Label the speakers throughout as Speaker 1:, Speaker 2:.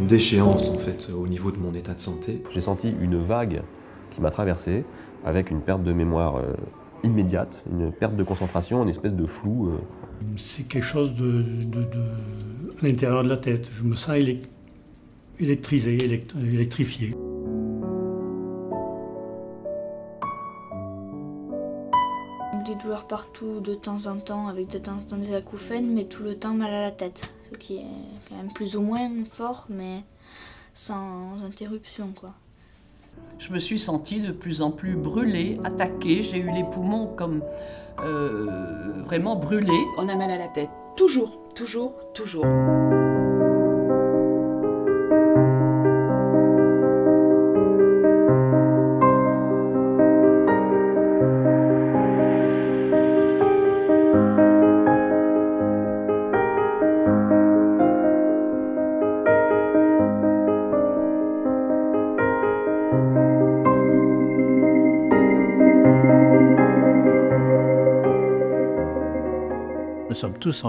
Speaker 1: Une déchéance en fait au niveau de mon état de santé.
Speaker 2: J'ai senti une vague qui m'a traversé avec une perte de mémoire immédiate, une perte de concentration, une espèce de flou.
Speaker 3: C'est quelque chose à l'intérieur de la tête. Je me sens électrisé, électrifié.
Speaker 4: Des douleurs partout de temps en temps, avec de temps en temps des acouphènes, mais tout le temps mal à la tête. Ce qui est quand même plus ou moins fort, mais sans interruption, quoi.
Speaker 5: Je me suis sentie de plus en plus brûlée, attaquée. J'ai eu les poumons comme vraiment brûlés.
Speaker 6: On a mal à la tête. Toujours, toujours, toujours.
Speaker 3: Nous sommes tous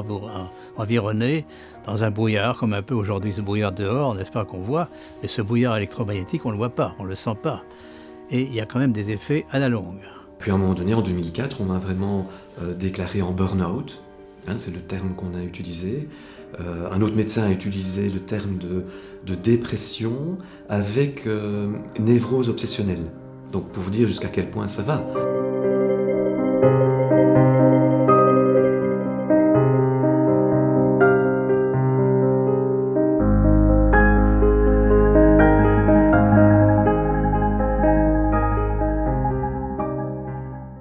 Speaker 3: environnés dans un brouillard, comme un peu aujourd'hui ce brouillard dehors, n'est-ce pas, qu'on voit. Mais ce brouillard électromagnétique, on ne le voit pas, on ne le sent pas. Et il y a quand même des effets à la longue.
Speaker 1: Puis à un moment donné, en 2004, on m'a vraiment déclaré en burn-out. Hein, c'est le terme qu'on a utilisé. Un autre médecin a utilisé le terme de dépression avec névrose obsessionnelle. Donc pour vous dire jusqu'à quel point ça va.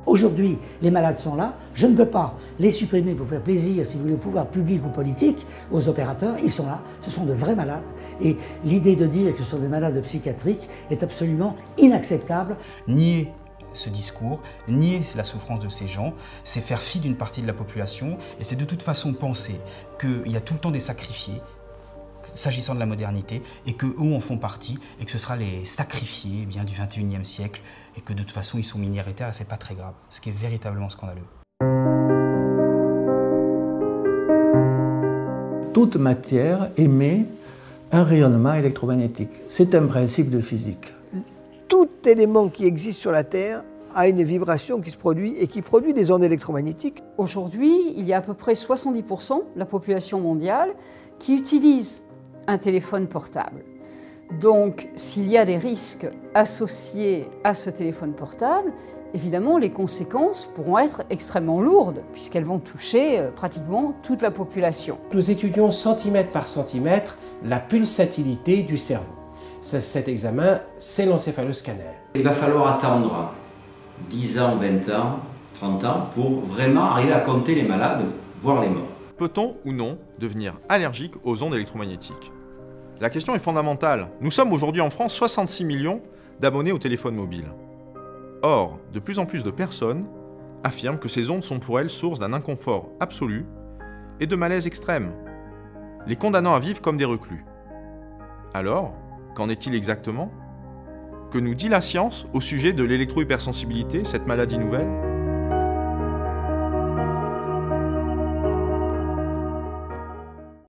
Speaker 7: Aujourd'hui, les malades sont là, je ne peux pas les supprimer pour faire plaisir, si vous voulez, au pouvoir public ou politique, aux opérateurs, ils sont là, ce sont de vrais malades. Et l'idée de dire que ce sont des malades psychiatriques est absolument inacceptable.
Speaker 8: Nier ce discours, nier la souffrance de ces gens, c'est faire fi d'une partie de la population et c'est de toute façon penser qu'il y a tout le temps des sacrifiés, s'agissant de la modernité, et qu'eux en font partie, et que ce sera les sacrifiés eh bien, du XXIe siècle, et que de toute façon ils sont minoritaires, et c'est pas très grave, ce qui est véritablement scandaleux.
Speaker 9: Toute matière émet un rayonnement électromagnétique. C'est un principe de physique.
Speaker 10: Tout élément qui existe sur la Terre a une vibration qui se produit et qui produit des ondes électromagnétiques.
Speaker 6: Aujourd'hui, il y a à peu près 70% de la population mondiale qui utilise un téléphone portable. Donc, s'il y a des risques associés à ce téléphone portable, évidemment, les conséquences pourront être extrêmement lourdes, puisqu'elles vont toucher pratiquement toute la population.
Speaker 11: Nous étudions centimètre par centimètre la pulsatilité du cerveau. Cet examen, c'est l'encéphaloscanner.
Speaker 12: Il va falloir attendre 10 ans, 20 ans, 30 ans pour vraiment arriver à compter les malades, voire les morts.
Speaker 13: Peut-on ou non devenir allergique aux ondes électromagnétiques? La question est fondamentale. Nous sommes aujourd'hui en France 66 millions d'abonnés au téléphone mobile. Or, de plus en plus de personnes affirment que ces ondes sont pour elles source d'un inconfort absolu et de malaise extrême, les condamnant à vivre comme des reclus. Alors, qu'en est-il exactement? Que nous dit la science au sujet de l'électro-hypersensibilité, cette maladie nouvelle?